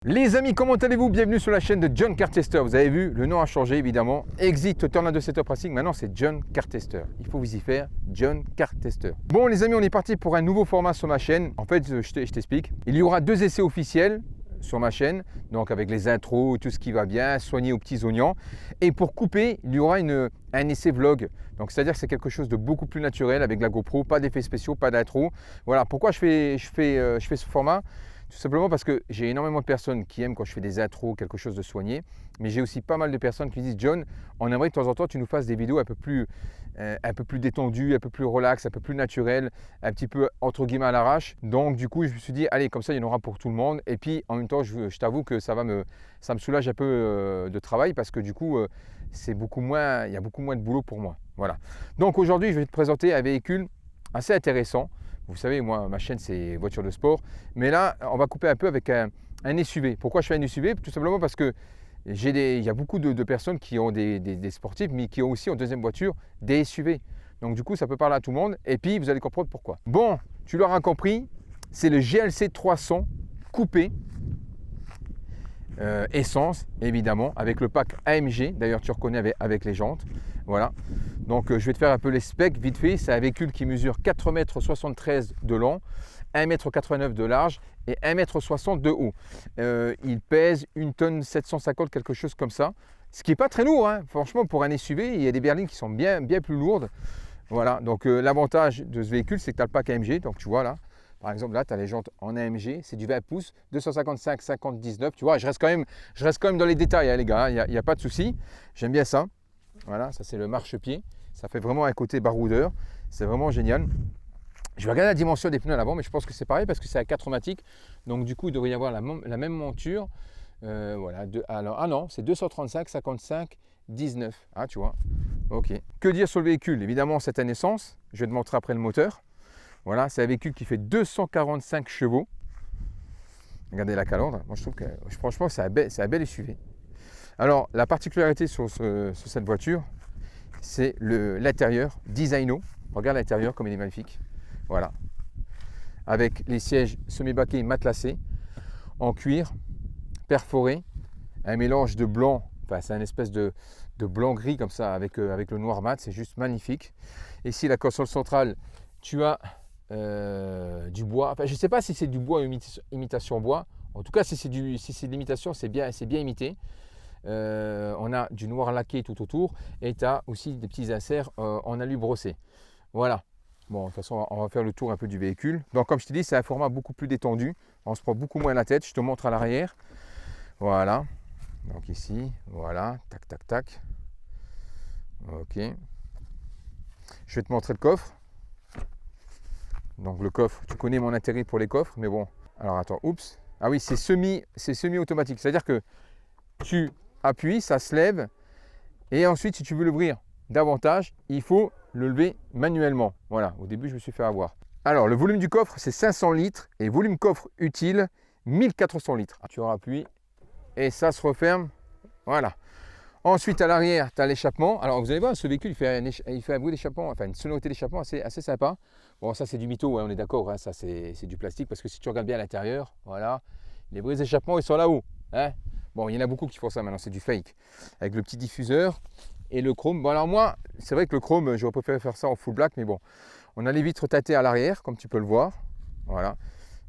Les amis, comment allez-vous? Bienvenue sur la chaîne de John Car Tester. Vous avez vu, le nom a changé évidemment. Exit Tornado Setup Racing, maintenant c'est John Car Tester. Il faut vous y faire, John Car Tester. Bon les amis, on est parti pour un nouveau format sur ma chaîne. En fait, je t'explique. Il y aura 2 essais officiels sur ma chaîne, donc avec les intros, tout ce qui va bien, soigné aux petits oignons. Et pour couper, il y aura un essai vlog. Donc c'est-à-dire que c'est quelque chose de beaucoup plus naturel avec la GoPro, pas d'effets spéciaux, pas d'intro. Voilà, pourquoi je fais ce format? Tout simplement parce que j'ai énormément de personnes qui aiment quand je fais des intros, quelque chose de soigné. Mais j'ai aussi pas mal de personnes qui me disent « John, on aimerait de temps en temps tu nous fasses des vidéos un peu plus détendues, un peu plus relax, un peu plus naturelles, un petit peu entre guillemets à l'arrache. » Donc du coup, je me suis dit « Allez, comme ça, il y en aura pour tout le monde. » Et puis en même temps, je t'avoue que ça me soulage un peu de travail parce que du coup, il y a beaucoup moins de boulot pour moi. Voilà. Donc aujourd'hui, je vais te présenter un véhicule assez intéressant. Vous savez, moi, ma chaîne, c'est voiture de sport. Mais là, on va couper un peu avec un SUV. Pourquoi je fais un SUV? Tout simplement parce que il y a beaucoup de personnes qui ont des sportifs, mais qui ont aussi en deuxième voiture des SUV. Donc du coup, ça peut parler à tout le monde. Et puis, vous allez comprendre pourquoi. Bon, tu l'auras compris, c'est le GLC 300 coupé. Essence, évidemment, avec le pack AMG. D'ailleurs, tu reconnais avec les jantes. Voilà. Donc, je vais te faire un peu les specs vite fait. C'est un véhicule qui mesure 4,73 m de long, 1,89 m de large et 1,60 m de haut. Il pèse 1,750 tonnes, quelque chose comme ça. Ce qui n'est pas très lourd, hein. Franchement, pour un SUV, il y a des berlines qui sont bien plus lourdes. Voilà. Donc, l'avantage de ce véhicule, c'est que tu as le pack AMG. Donc, tu vois là. Par exemple, là, tu as les jantes en AMG, c'est du 20 pouces, 255, 50, 19. Tu vois, je reste quand même dans les détails, hein, les gars, il n'y a pas de souci. J'aime bien ça. Voilà, ça c'est le marchepied. Ça fait vraiment un côté baroudeur. C'est vraiment génial. Je vais regarder la dimension des pneus à l'avant, mais je pense que c'est pareil parce que c'est à 4-matique. Donc du coup, il devrait y avoir la même monture. Voilà. Ah non, c'est 235, 55, 19. Ah, tu vois. Ok. Que dire sur le véhicule? Évidemment, c'est un essence. Je vais te montrer après le moteur. Voilà, c'est un véhicule qui fait 245 chevaux. Regardez la calandre. Moi, je trouve que franchement, c'est un bel SUV. Alors, la particularité sur cette voiture, c'est l'intérieur, Designo. Regarde l'intérieur comme il est magnifique. Voilà. Avec les sièges semi-baquets matelassés, en cuir, perforé, un mélange de blanc, enfin, c'est une espèce de blanc-gris comme ça, avec le noir mat. C'est juste magnifique. Ici, la console centrale, tu as du bois, enfin, je ne sais pas si c'est du bois imitation bois, en tout cas si c'est de l'imitation, c'est bien imité. On a du noir laqué tout autour et tu as aussi des petits inserts en alu brossé. Voilà. Bon, de toute façon, on va faire le tour un peu du véhicule. Donc comme je te dis, c'est un format beaucoup plus détendu, on se prend beaucoup moins la tête. Je te montre à l'arrière. Voilà. Donc ici, voilà, tac tac tac. Ok. Je vais te montrer le coffre. Donc le coffre, tu connais mon intérêt pour les coffres, mais bon. Alors attends, oups. Ah oui, c'est semi-automatique. C'est-à-dire que tu appuies, ça se lève. Et ensuite, si tu veux l'ouvrir davantage, il faut le lever manuellement. Voilà, au début, je me suis fait avoir. Alors, le volume du coffre, c'est 500 litres. Et volume coffre utile, 1400 litres. Tu appuies et ça se referme. Voilà. Ensuite, à l'arrière, tu as l'échappement. Alors, vous allez voir, ce véhicule, il fait un bruit d'échappement, enfin une sonorité d'échappement assez sympa. Bon, ça, c'est du mytho, ouais, on est d'accord, hein, ça, c'est du plastique, parce que si tu regardes bien à l'intérieur, voilà, les bruits d'échappement, ils sont là-haut. Hein. Bon, il y en a beaucoup qui font ça maintenant, c'est du fake. Avec le petit diffuseur et le chrome. Bon, alors moi, c'est vrai que le chrome, j'aurais préféré faire ça en full black, mais bon. On a les vitres teintées à l'arrière, comme tu peux le voir. Voilà.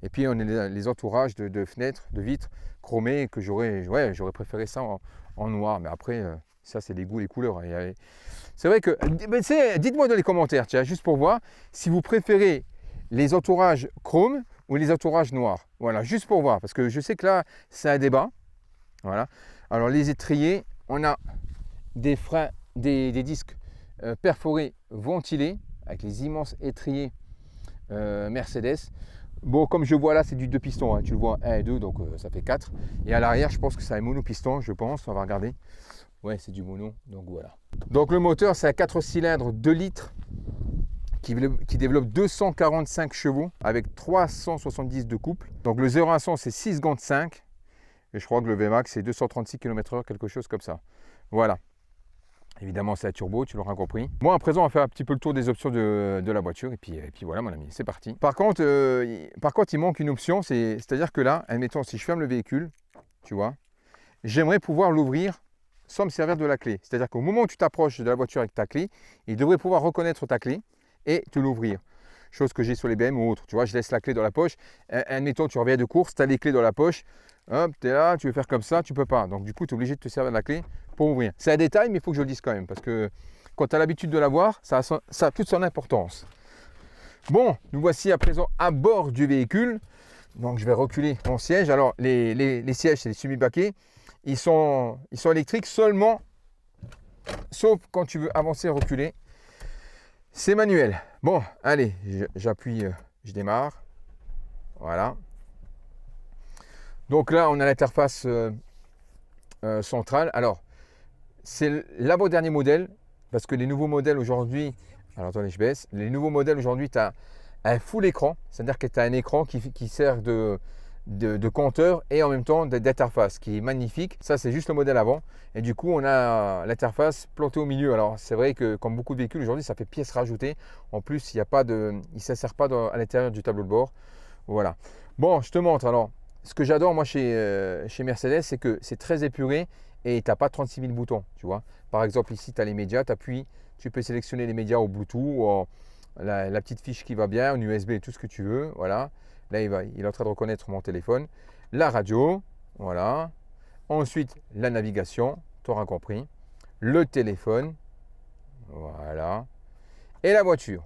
Et puis, on a les entourages de fenêtres, de vitres chromées, que j'aurais préféré ça en noir, mais après, ça c'est les goûts, les couleurs. C'est vrai que, dites-moi dans les commentaires, tiens, juste pour voir, si vous préférez les entourages chrome ou les entourages noirs. Voilà, juste pour voir, parce que je sais que là, c'est un débat. Voilà. Alors les étriers, on a des freins, des disques perforés ventilés, avec les immenses étriers Mercedes. Bon, comme je vois là, c'est du 2 pistons, hein. Tu le vois 1 et 2, donc ça fait 4. Et à l'arrière, je pense que c'est un monopiston, je pense. On va regarder. Ouais, c'est du mono, donc voilà. Donc le moteur, c'est un 4 cylindres 2 litres qui développe 245 chevaux avec 370 de couple. Donc le 0 à 100, c'est 6 secondes 5. Et je crois que le VMAX, c'est 236 km/h, quelque chose comme ça. Voilà. Évidemment, c'est un turbo, tu l'auras compris. Moi, à présent, on va faire un petit peu le tour des options de la voiture. Et puis voilà, mon ami, c'est parti. Par contre, il manque une option. C'est-à-dire que là, admettons, si je ferme le véhicule, tu vois, j'aimerais pouvoir l'ouvrir sans me servir de la clé. C'est-à-dire qu'au moment où tu t'approches de la voiture avec ta clé, il devrait pouvoir reconnaître ta clé et te l'ouvrir. Chose que j'ai sur les BM ou autres. Tu vois, je laisse la clé dans la poche. Admettons, tu reviens de course, tu as les clés dans la poche. Hop, tu es là, tu veux faire comme ça, tu ne peux pas. Donc du coup, tu es obligé de te servir de la clé pour ouvrir. C'est un détail, mais il faut que je le dise quand même. Parce que quand tu as l'habitude de l'avoir, ça a toute son importance. Bon, nous voici à présent à bord du véhicule. Donc je vais reculer mon siège. Alors les sièges, c'est les semi-baquets. Ils sont électriques seulement, sauf quand tu veux avancer et reculer. C'est manuel. Bon, allez, j'appuie, je démarre. Voilà. Donc là, on a l'interface centrale. Alors, c'est l'avant-dernier modèle, parce que les nouveaux modèles aujourd'hui, alors attendez, je baisse. Les nouveaux modèles aujourd'hui, tu as un full écran, c'est-à-dire que tu as un écran qui sert de compteur et en même temps d'interface, qui est magnifique. Ça, c'est juste le modèle avant. Et du coup, on a l'interface plantée au milieu. Alors, c'est vrai que comme beaucoup de véhicules aujourd'hui, ça fait pièce rajoutée. En plus, il ne s'insère pas à l'intérieur du tableau de bord. Voilà. Bon, je te montre. Alors, ce que j'adore moi chez Mercedes, c'est que c'est très épuré et tu n'as pas 36 000 boutons. Tu vois. Par exemple, ici, tu as les médias, tu appuies, tu peux sélectionner les médias au Bluetooth ou la petite fiche qui va bien, en USB, tout ce que tu veux. Voilà. Là, il est en train de reconnaître mon téléphone. La radio, voilà. Ensuite, la navigation, tu auras compris. Le téléphone, voilà. Et la voiture,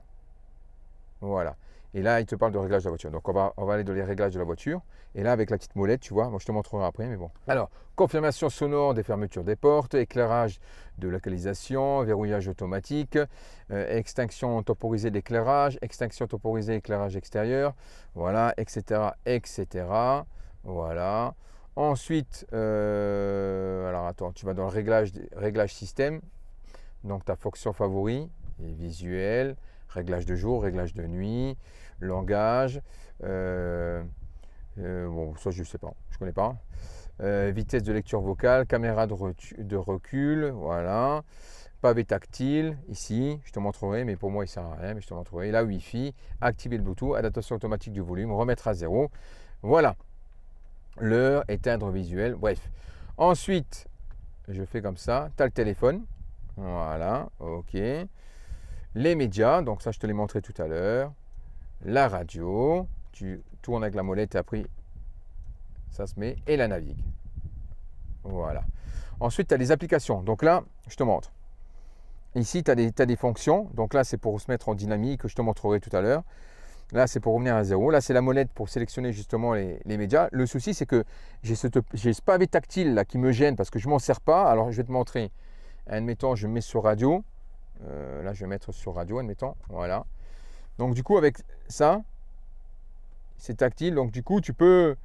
voilà. Et là, il te parle de réglage de la voiture. Donc, on va aller dans les réglages de la voiture. Et là, avec la petite molette, tu vois, moi je te montrerai après, mais bon. Alors, confirmation sonore des fermetures des portes, éclairage de localisation, verrouillage automatique, extinction temporisée de l'éclairage, extinction temporisée éclairage extérieur, voilà, etc., etc. Voilà. Ensuite, alors attends, tu vas dans le réglage système. Donc, ta fonction favori, et visuel, réglage de jour, réglage de nuit, langage, bon, ça je ne sais pas, je ne connais pas. Vitesse de lecture vocale, caméra de recul, voilà. Pavé tactile, ici, je te montrerai, mais pour moi il ne sert à rien, mais je te montrerai. La Wi-Fi, activer le Bluetooth, adaptation automatique du volume, remettre à zéro. Voilà. L'heure, éteindre visuel, bref. Ensuite, je fais comme ça, tu as le téléphone, voilà, ok. Les médias, donc ça je te l'ai montré tout à l'heure. La radio, tu tournes avec la molette et après ça se met et la navigue. Voilà. Ensuite, tu as les applications. Donc là, je te montre. Ici, tu as des fonctions. Donc là, c'est pour se mettre en dynamique que je te montrerai tout à l'heure. Là, c'est pour revenir à zéro. Là, c'est la molette pour sélectionner justement les médias. Le souci, c'est que j'ai ce pavé tactile là qui me gêne parce que je ne m'en sers pas. Alors, je vais te montrer. Admettons, je mets sur radio. Là, je vais mettre sur radio, admettons. Voilà. Donc, du coup, avec ça, c'est tactile. Donc, du coup, tu peux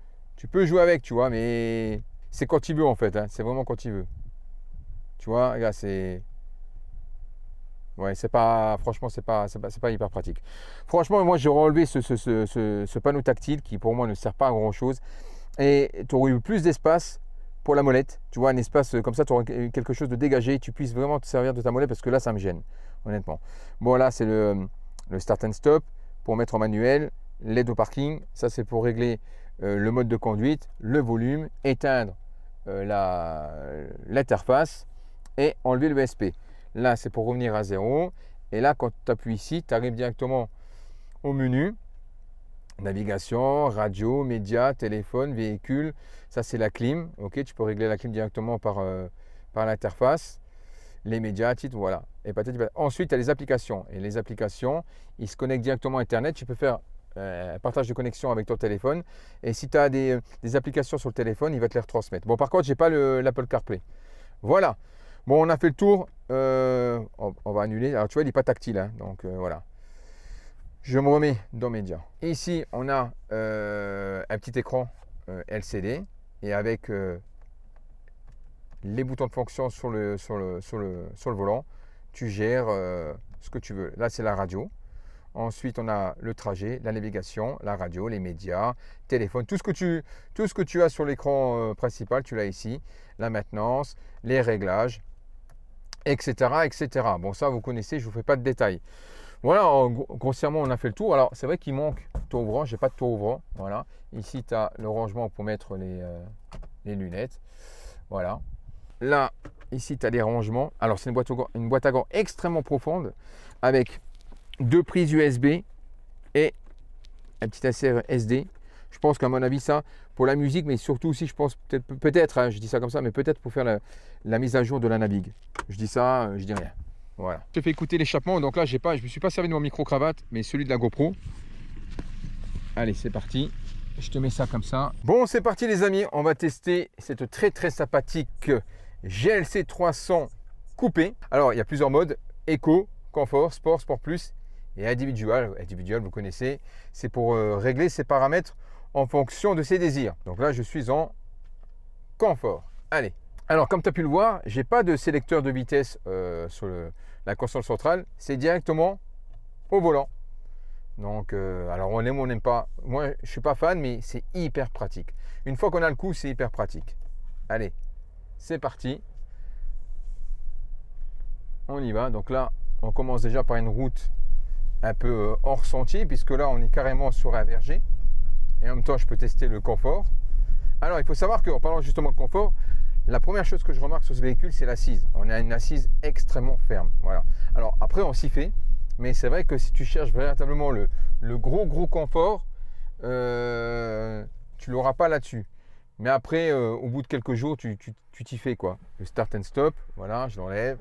jouer avec, tu vois. Mais c'est quand tu veux, en fait. Hein. C'est vraiment quand tu veux. Tu vois, regarde, c'est... Ouais, c'est pas... Franchement, c'est pas hyper pratique. Franchement, moi, j'aurais enlevé ce panneau tactile qui, pour moi, ne sert pas à grand-chose. Et tu aurais eu plus d'espace pour la molette, tu vois, un espace comme ça, tu aurais quelque chose de dégagé, tu puisses vraiment te servir de ta molette parce que là, ça me gêne, honnêtement. Bon, là, c'est le start and stop pour mettre en manuel, l'aide au parking, ça c'est pour régler le mode de conduite, le volume, éteindre l'interface et enlever le ESP. Là, c'est pour revenir à zéro. Et là, quand tu appuies ici, tu arrives directement au menu. Navigation, radio, médias, téléphone, véhicule, ça c'est la clim. Ok, tu peux régler la clim directement par l'interface. Les médias, titres, voilà. Et ensuite, tu as les applications. Et les applications, ils se connectent directement à Internet. Tu peux faire un partage de connexion avec ton téléphone. Et si tu as des applications sur le téléphone, il va te les retransmettre. Bon, par contre, je n'ai pas l'Apple CarPlay. Voilà. Bon, on a fait le tour. On va annuler. Alors, tu vois, il n'est pas tactile. Hein, donc, voilà. Je me remets dans Médias. Ici, on a un petit écran LCD et avec les boutons de fonction sur le volant, tu gères ce que tu veux. Là, c'est la radio. Ensuite, on a le trajet, la navigation, la radio, les médias, téléphone, tout ce que tu as sur l'écran principal, tu l'as ici. La maintenance, les réglages, etc., etc. Bon, ça, vous connaissez, je ne vous fais pas de détails. Voilà, grossièrement, on a fait le tour. Alors, c'est vrai qu'il manque tour ouvrant. Je n'ai pas de tour ouvrant. Voilà. Ici, tu as le rangement pour mettre les lunettes. Voilà. Là, ici, tu as les rangements. Alors, c'est une boîte à gants extrêmement profonde avec 2 prises USB et un petit insert SD. Je pense qu'à mon avis, ça, pour la musique, mais surtout aussi, je pense peut-être, hein, je dis ça comme ça, mais peut-être pour faire la mise à jour de la navigue. Je dis ça, je dis rien. Voilà. Je te fais écouter l'échappement. Donc là, je ne me suis pas servi de mon micro-cravate, mais celui de la GoPro. Allez, c'est parti. Je te mets ça comme ça. Bon, c'est parti les amis. On va tester cette très très sympathique GLC 300 coupé. Alors, il y a plusieurs modes. Eco, confort, sport, sport plus et individual. Individual, vous connaissez. C'est pour régler ses paramètres en fonction de ses désirs. Donc là, je suis en confort. Allez. Alors, comme tu as pu le voir, j'ai pas de sélecteur de vitesse sur la console centrale. C'est directement au volant. Donc, alors on aime ou on n'aime pas. Moi, je suis pas fan, mais c'est hyper pratique. Une fois qu'on a le coup, c'est hyper pratique. Allez, c'est parti. On y va. Donc là, on commence déjà par une route un peu hors sentier, puisque là, on est carrément sur un verger. Et en même temps, je peux tester le confort. Alors, il faut savoir qu'en parlant justement de confort, la première chose que je remarque sur ce véhicule, c'est l'assise. On a une assise extrêmement ferme. Voilà. Alors, après, on s'y fait. Mais c'est vrai que si tu cherches véritablement le gros confort, tu ne l'auras pas là-dessus. Mais après, au bout de quelques jours, tu t'y fais quoi. Le start and stop, voilà, je l'enlève.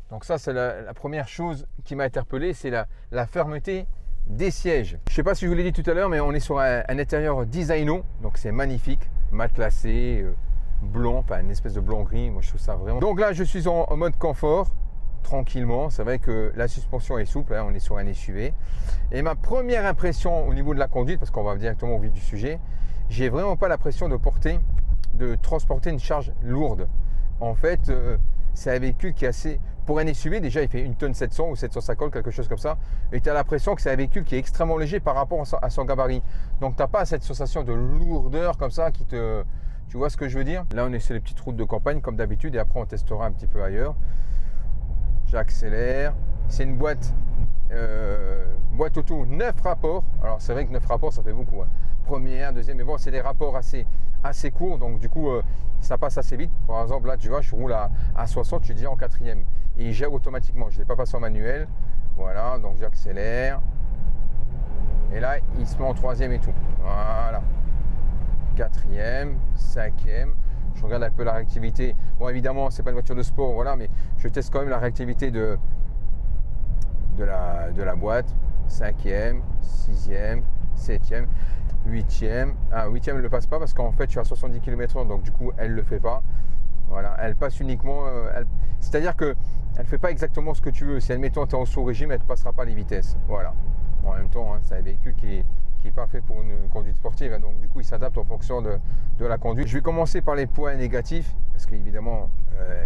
Donc ça, c'est la première chose qui m'a interpellé, c'est la fermeté des sièges. Je ne sais pas si je vous l'ai dit tout à l'heure, mais on est sur un intérieur designo, donc c'est magnifique, matelassé, blanc, enfin une espèce de blanc-gris, moi je trouve ça vraiment. Donc là, je suis en mode confort. Tranquillement, c'est vrai que la suspension est souple, hein, on est sur un SUV. Et ma première impression au niveau de la conduite, parce qu'on va directement au vif du sujet, j'ai vraiment pas l'impression de transporter une charge lourde. En fait, c'est un véhicule qui est assez, pour un SUV déjà, il fait 1 tonne 700 ou 750, quelque chose comme ça. Et tu as l'impression que c'est un véhicule qui est extrêmement léger par rapport à son gabarit. Donc tu n'as pas cette sensation de lourdeur comme ça qui te... Tu vois ce que je veux dire? Là, on est sur les petites routes de campagne comme d'habitude et après on testera un petit peu ailleurs. J'accélère. C'est une boîte auto 9 rapports. Alors c'est vrai que 9 rapports ça fait beaucoup. Hein. Première, deuxième, mais bon, c'est des rapports assez courts. Donc du coup, ça passe assez vite. Par exemple, là, tu vois, je roule à 60, je dis en 4e. Et il gère automatiquement. Je ne l'ai pas passé en manuel. Voilà, donc j'accélère. Et là, il se met en 3e et tout. Voilà. 4e, 5e. Je regarde un peu la réactivité. Bon, évidemment, c'est pas une voiture de sport, voilà, mais je teste quand même la réactivité de la boîte. 5e, 6e, 7e, 8e. Ah, 8e, elle ne le passe pas parce qu'en fait, je suis à 70 km/h, donc du coup, elle ne le fait pas. Voilà, elle passe uniquement. C'est-à-dire qu'elle ne fait pas exactement ce que tu veux. Si, admettons, tu es en sous-régime, elle ne te passera pas les vitesses. Voilà. Bon, en même temps, hein, c'est un véhicule qui est pas fait pour une conduite sportive, hein, donc du coup il s'adapte en fonction de la conduite. Je vais commencer par les points négatifs parce qu'évidemment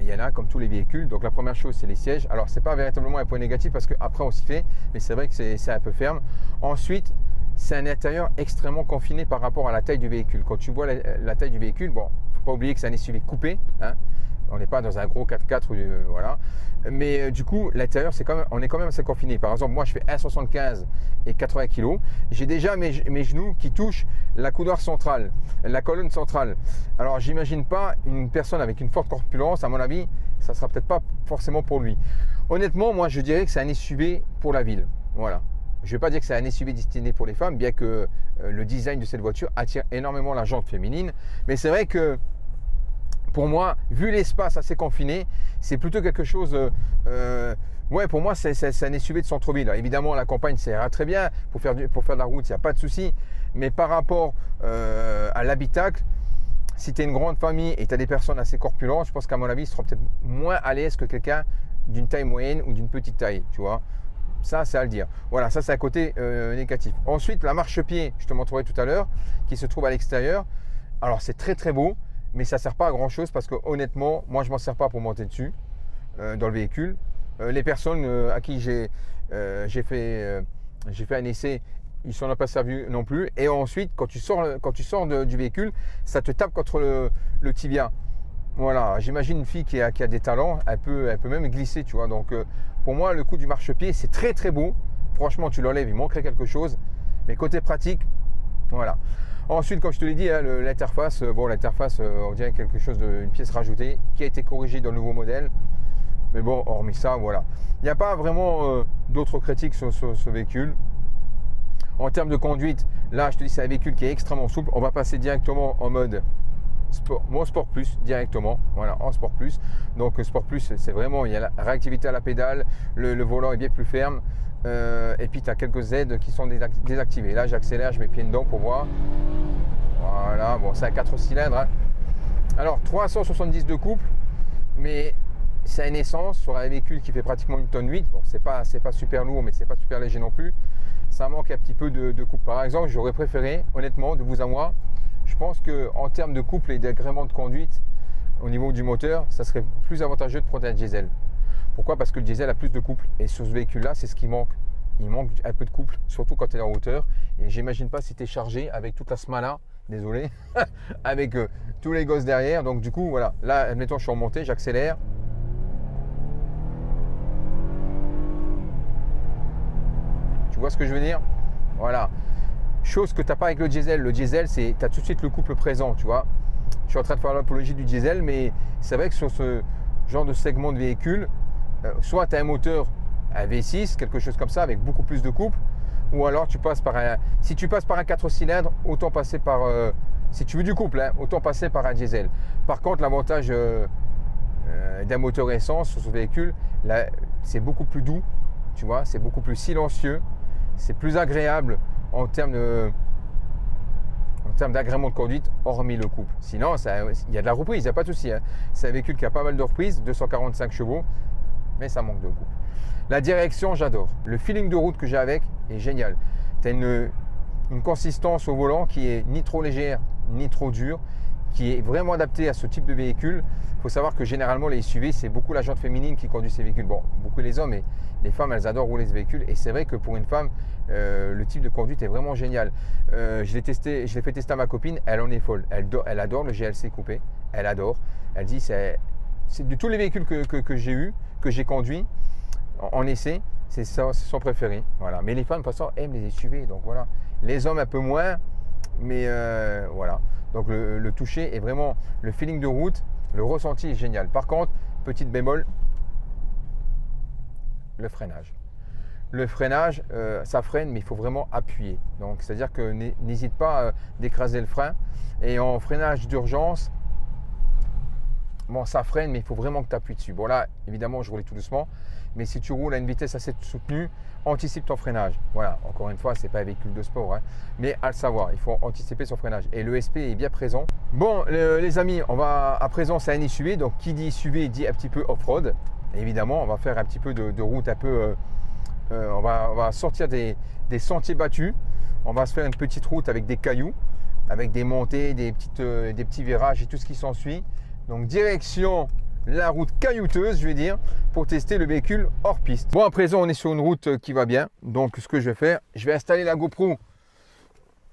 il y en a comme tous les véhicules. Donc la première chose, c'est les sièges. Alors c'est pas véritablement un point négatif parce qu'après on s'y fait, mais c'est vrai que c'est un peu ferme. Ensuite, c'est un intérieur extrêmement confiné par rapport à la taille du véhicule. Quand tu vois la taille du véhicule, bon, faut pas oublier que c'est un SUV coupé, hein. On n'est pas dans un gros 4x4, voilà. Mais du coup, l'intérieur, on est quand même assez confiné. Par exemple, moi, je fais 1,75 et 80 kg. J'ai déjà mes genoux qui touchent la coudoir centrale, la colonne centrale. Alors, j'imagine pas une personne avec une forte corpulence, à mon avis, ça sera peut-être pas forcément pour lui. Honnêtement, moi, je dirais que c'est un SUV pour la ville. Voilà. Je ne vais pas dire que c'est un SUV destiné pour les femmes, bien que le design de cette voiture attire énormément la jante féminine. Mais c'est vrai que pour moi, vu l'espace assez confiné, c'est plutôt quelque chose... ouais, pour moi, c'est un SUV de centre-ville. Évidemment, la campagne, ça ira très bien. Pour faire de la route, il n'y a pas de souci. Mais par rapport à l'habitacle, si tu es une grande famille et tu as des personnes assez corpulentes, je pense qu'à mon avis, ils seront peut-être moins à l'aise que quelqu'un d'une taille moyenne ou d'une petite taille, tu vois. Ça, c'est à le dire. Voilà, ça, c'est un côté négatif. Ensuite, la marchepied, je te montrerai tout à l'heure, qui se trouve à l'extérieur. Alors, c'est très, très beau. Mais ça ne sert pas à grand chose parce que honnêtement, moi je ne m'en sers pas pour monter dessus dans le véhicule. Les personnes à qui j'ai fait un essai, ils ne s'en ont pas servi non plus. Et ensuite, quand tu sors du véhicule, ça te tape contre le tibia. Voilà, j'imagine une fille qui a des talents, elle peut même glisser, tu vois. Donc pour moi, le coup du marchepied, c'est très très beau. Franchement, tu l'enlèves, il manquerait quelque chose. Mais côté pratique, voilà. Ensuite, comme je te l'ai dit, hein, l'interface, on dirait quelque chose une pièce rajoutée qui a été corrigée dans le nouveau modèle. Mais bon, hormis ça, voilà. Il n'y a pas vraiment d'autres critiques sur ce véhicule. En termes de conduite, là, je te dis, c'est un véhicule qui est extrêmement souple. On va passer directement en mode sport, mon Sport Plus directement, voilà, en Sport Plus. Donc Sport Plus, c'est vraiment, il y a la réactivité à la pédale, le volant est bien plus ferme, et puis tu as quelques aides qui sont désactivées. Là, j'accélère, je mets pied dedans pour voir. Voilà, bon, c'est un 4 cylindres. Hein. Alors, 370 de couple, mais c'est une essence sur un véhicule qui fait pratiquement 1,8 tonne. Bon, c'est pas super lourd, mais c'est pas super léger non plus. Ça manque un petit peu de couple. Par exemple, j'aurais préféré, honnêtement, de vous à moi, je pense qu'en termes de couple et d'agrément de conduite, au niveau du moteur, ça serait plus avantageux de prendre un diesel. Pourquoi? Parce que le diesel a plus de couple. Et sur ce véhicule-là, c'est ce qui manque. Il manque un peu de couple, surtout quand tu es en hauteur. Et j'imagine pas si tu es chargé avec toute la smala, désolé, avec tous les gosses derrière. Donc du coup, voilà. Là, admettons, je suis en montée, j'accélère. Tu vois ce que je veux dire? Voilà. Chose que tu n'as pas avec le diesel. Le diesel, tu as tout de suite le couple présent, tu vois. Je suis en train de faire l'apologie du diesel, mais c'est vrai que sur ce genre de segment de véhicule, soit tu as un moteur, un V6, quelque chose comme ça, avec beaucoup plus de couple, ou alors tu passes par un... Si tu passes par un 4 cylindres, autant passer par... si tu veux du couple, hein, autant passer par un diesel. Par contre, l'avantage d'un moteur essence sur ce véhicule, c'est beaucoup plus doux, tu vois, c'est beaucoup plus silencieux, c'est plus agréable en termes d'agrément de conduite, hormis le couple. Sinon, il y a de la reprise, il n'y a pas de souci. Hein. C'est un véhicule qui a pas mal de reprises, 245 chevaux, mais ça manque de couple. La direction, j'adore. Le feeling de route que j'ai avec est génial. Tu as une consistance au volant qui est ni trop légère, ni trop dure, qui est vraiment adaptée à ce type de véhicule. Il faut savoir que généralement, les SUV, c'est beaucoup la jante féminine qui conduit ces véhicules. Bon, beaucoup les hommes, mais les femmes, elles adorent rouler ce véhicule. Et c'est vrai que pour une femme, le type de conduite est vraiment génial. Je l'ai fait tester à ma copine, elle en est folle. Elle adore le GLC coupé, elle adore. Elle dit, c'est de tous les véhicules que j'ai eu, que j'ai conduit en essai, c'est son préféré. Voilà. Mais les femmes, de toute façon, aiment les SUV. Donc voilà. Les hommes, un peu moins, mais voilà. Donc le toucher est vraiment, le feeling de route, le ressenti est génial. Par contre, petite bémol, le freinage. Le freinage, ça freine, mais il faut vraiment appuyer. Donc, c'est-à-dire que n'hésite pas d'écraser le frein. Et en freinage d'urgence, bon, ça freine, mais il faut vraiment que tu appuies dessus. Bon, là, évidemment, je roulais tout doucement. Mais si tu roules à une vitesse assez soutenue, anticipe ton freinage. Voilà, encore une fois, ce n'est pas un véhicule de sport, hein, mais à le savoir, il faut anticiper son freinage. Et le SP est bien présent. Bon, les amis, on va à présent, c'est un SUV. Donc, qui dit SUV dit un petit peu off-road. Évidemment, on va faire un petit peu de route un peu... on va sortir des sentiers battus. On va se faire une petite route avec des cailloux, avec des montées, des petits virages et tout ce qui s'ensuit. Donc, direction la route caillouteuse, je vais dire, pour tester le véhicule hors piste. Bon, à présent, on est sur une route qui va bien. Donc, ce que je vais faire, je vais installer la GoPro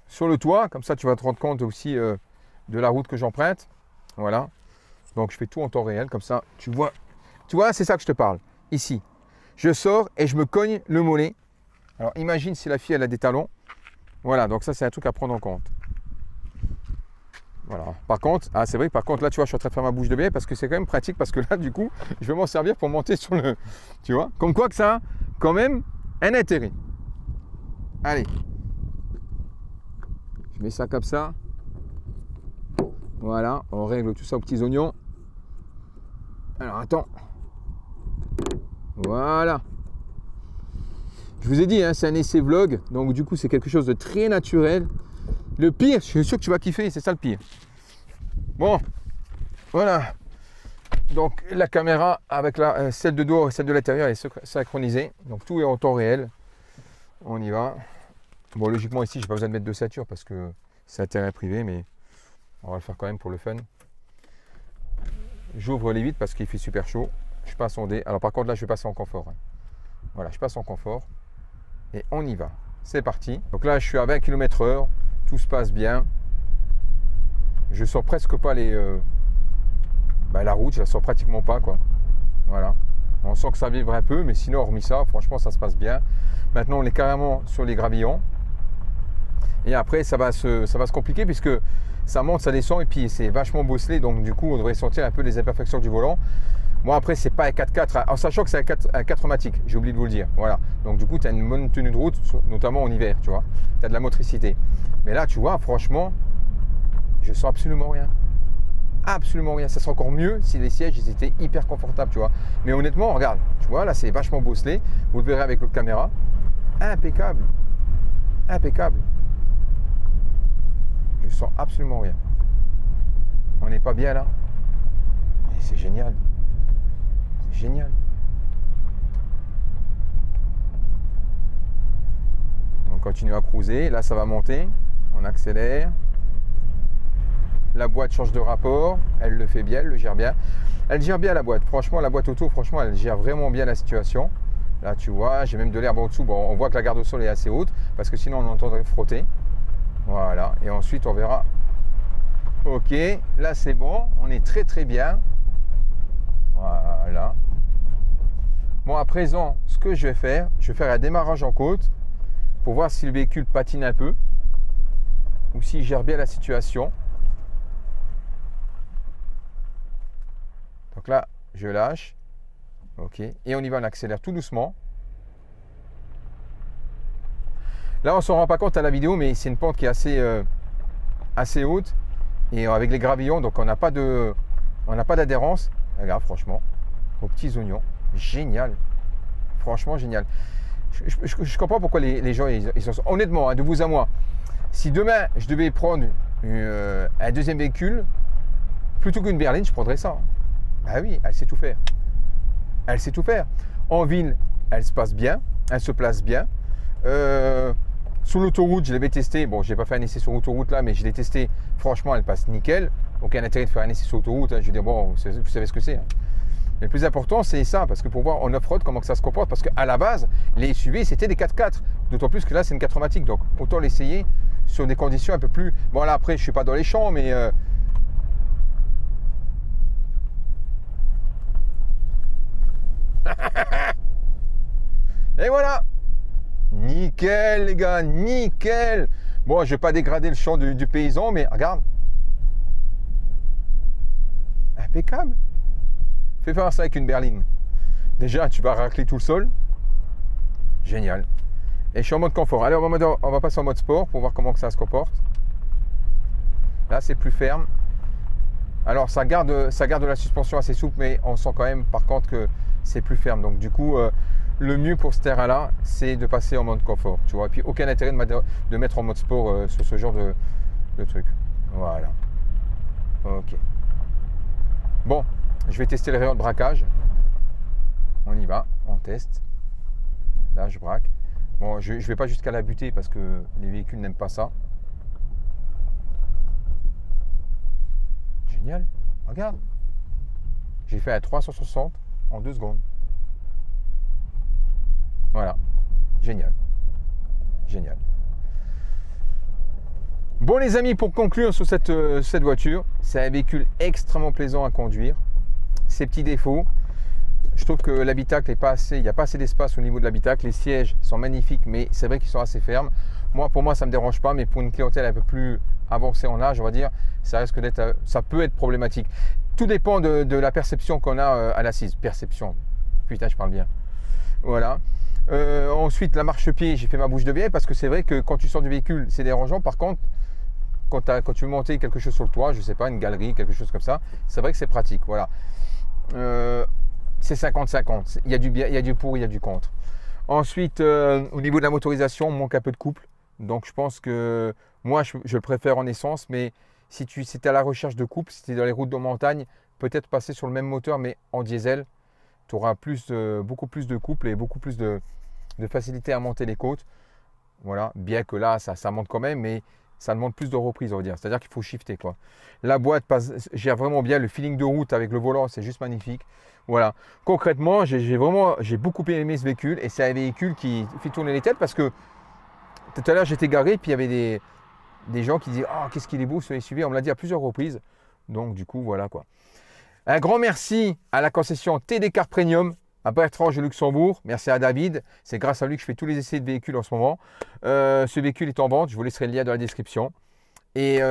sur le toit. Comme ça, tu vas te rendre compte aussi de la route que j'emprunte. Voilà. Donc, je fais tout en temps réel. Comme ça, tu vois. Tu vois, c'est ça que je te parle. Ici, je sors et je me cogne le mollet. Alors, imagine si la fille, elle a des talons. Voilà, donc ça, c'est un truc à prendre en compte. Voilà. Par contre, c'est vrai que par contre, là, tu vois, je suis en train de faire ma bouche de bébé parce que c'est quand même pratique parce que là, du coup, je vais m'en servir pour monter sur le... Tu vois, comme quoi que ça a quand même un intérêt. Allez. Je mets ça comme ça. Voilà, on règle tout ça aux petits oignons. Alors, attends. Voilà. Je vous ai dit, hein, c'est un essai vlog, donc du coup, c'est quelque chose de très naturel. Le pire, je suis sûr que tu vas kiffer, c'est ça le pire. Bon, voilà. Donc la caméra avec celle de dos et celle de l'intérieur est synchronisée. Donc tout est en temps réel. On y va. Bon, logiquement ici, j'ai pas besoin de mettre de ceinture parce que c'est intérêt privé, mais on va le faire quand même pour le fun. J'ouvre les vitres parce qu'il fait super chaud. Je passe en D. Alors par contre là, je vais passer en confort. Hein. Voilà, je passe en confort. Et on y va. C'est parti. Donc là, je suis à 20 km/h. Tout se passe bien. Je sens presque pas la route, je la sens pratiquement pas, quoi. Voilà. On sent que ça vibre un peu, mais sinon, hormis ça, franchement, ça se passe bien. Maintenant, on est carrément sur les gravillons. Et après, ça va se compliquer puisque ça monte, ça descend et puis c'est vachement bosselé. Donc du coup, on devrait sentir un peu les imperfections du volant. Bon, après, c'est pas un 4x4, en sachant que c'est un 4matic, j'ai oublié de vous le dire. Voilà. Donc du coup, tu as une bonne tenue de route, notamment en hiver, tu vois. Tu as de la motricité. Mais là, tu vois, franchement, je sens absolument rien. Absolument rien. Ça serait encore mieux si les sièges ils étaient hyper confortables, tu vois. Mais honnêtement, regarde, tu vois, là, c'est vachement bosselé. Vous le verrez avec l'autre caméra. Impeccable. Impeccable. Je sens absolument rien. On n'est pas bien là. Et c'est génial. C'est génial. On continue à cruiser. Là, ça va monter. On accélère. La boîte change de rapport. Elle le fait bien, elle le gère bien. Elle gère bien la boîte. Franchement, la boîte auto, franchement, elle gère vraiment bien la situation. Là, tu vois, j'ai même de l'herbe en dessous. Bon, on voit que la garde au sol est assez haute parce que sinon, on entendrait frotter. Voilà. Et ensuite, on verra. Ok, là, c'est bon. On est très, très bien. Voilà. Bon, à présent, ce que je vais faire un démarrage en côte pour voir si le véhicule patine un peu ou s'il gère bien la situation. Donc là, je lâche. Ok. Et on y va, on accélère tout doucement. Là, on ne s'en rend pas compte à la vidéo, mais c'est une pente qui est assez haute. Et avec les gravillons, donc on n'a pas d'adhérence. Regarde, franchement, aux petits oignons. Génial. Franchement, génial. Je comprends pourquoi les gens, ils sont... Honnêtement, hein, de vous à moi, si demain, je devais prendre un deuxième véhicule, plutôt qu'une berline, je prendrais ça. Ah oui, elle sait tout faire. Elle sait tout faire. En ville, elle se passe bien, elle se place bien. Sur l'autoroute, je l'avais testé. Bon, je n'ai pas fait un essai sur l'autoroute là, mais je l'ai testé. Franchement, elle passe nickel. Aucun intérêt de faire un essai sur l'autoroute. Hein. Je veux dire, bon, vous savez ce que c'est. Hein. Mais le plus important, c'est ça, parce que pour voir en off-road comment que ça se comporte, parce qu'à la base, les SUV, c'était des 4x4. D'autant plus que là, c'est une 4matic. Donc, autant l'essayer sur des conditions un peu plus... Bon, là, après, je ne suis pas dans les champs, mais... Et voilà. Nickel, les gars, nickel. Bon, je vais pas dégrader le champ du paysan, mais regarde. Impeccable. Fais faire ça avec une berline. Déjà, tu vas racler tout le sol. Génial. Et je suis en mode confort. Allez, on va passer en mode sport pour voir comment que ça se comporte. Là, c'est plus ferme. Alors, ça garde la suspension assez souple, mais on sent quand même, par contre, que c'est plus ferme. Donc, du coup, le mieux pour ce terrain-là, c'est de passer en mode confort. Tu vois. Et puis, aucun intérêt de mettre en mode sport sur ce genre de truc. Voilà. Ok. Bon, je vais tester le rayon de braquage. On y va, on teste. Là, je braque. Bon, je ne vais pas jusqu'à la butée parce que les véhicules n'aiment pas ça. Génial. Regarde. J'ai fait à 360 en 2 secondes. Voilà. Génial. Génial. Bon les amis, pour conclure sur cette voiture, c'est un véhicule extrêmement plaisant à conduire. Ses petits défauts, je trouve que l'habitacle n'est pas assez, il n'y a pas assez d'espace au niveau de l'habitacle. Les sièges sont magnifiques, mais c'est vrai qu'ils sont assez fermes. Pour moi, ça ne me dérange pas, mais pour une clientèle un peu plus avancée en âge, on va dire, ça peut être problématique. Tout dépend de la perception qu'on a à l'assise. Perception, putain, je parle bien. Voilà. Ensuite, la marchepied, j'ai fait ma bouche de biais parce que c'est vrai que quand tu sors du véhicule, c'est dérangeant. Par contre, quand tu veux monter quelque chose sur le toit, je ne sais pas, une galerie, quelque chose comme ça, c'est vrai que c'est pratique. Voilà. C'est 50-50. Il y a du pour, il y a du contre. Ensuite, au niveau de la motorisation, on manque un peu de couple. Donc, je pense que moi, je le préfère en essence. Mais si tu es à la recherche de couple, si tu es dans les routes de montagne, peut-être passer sur le même moteur, mais en diesel. Tu auras beaucoup plus de couple et beaucoup plus de facilité à monter les côtes. Voilà, bien que là, ça monte quand même, mais ça demande plus de reprise, on va dire. C'est-à-dire qu'il faut shifter, quoi. La boîte gère vraiment bien. Le feeling de route avec le volant, c'est juste magnifique. Voilà. Concrètement, j'ai beaucoup aimé ce véhicule et c'est un véhicule qui fait tourner les têtes parce que tout à l'heure, j'étais garé et puis il y avait des gens qui disaient « Ah, qu'est-ce qu'il est beau ce SUV !» On me l'a dit à plusieurs reprises. Donc, du coup, voilà, quoi. Un grand merci à la concession TD Car Premium à Bertrand de Luxembourg. Merci à David. C'est grâce à lui que je fais tous les essais de véhicules en ce moment. Ce véhicule est en vente. Je vous laisserai le lien dans la description. Et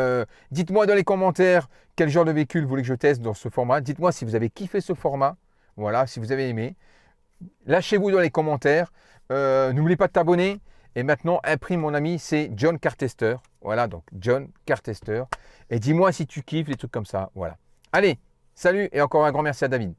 dites-moi dans les commentaires quel genre de véhicule vous voulez que je teste dans ce format. Dites-moi si vous avez kiffé ce format. Voilà, si vous avez aimé. Lâchez-vous dans les commentaires. N'oubliez pas de t'abonner. Et maintenant, imprime mon ami, c'est John Car Tester. Voilà, donc John Car Tester. Et dis-moi si tu kiffes, des trucs comme ça. Voilà. Allez, salut et encore un grand merci à David.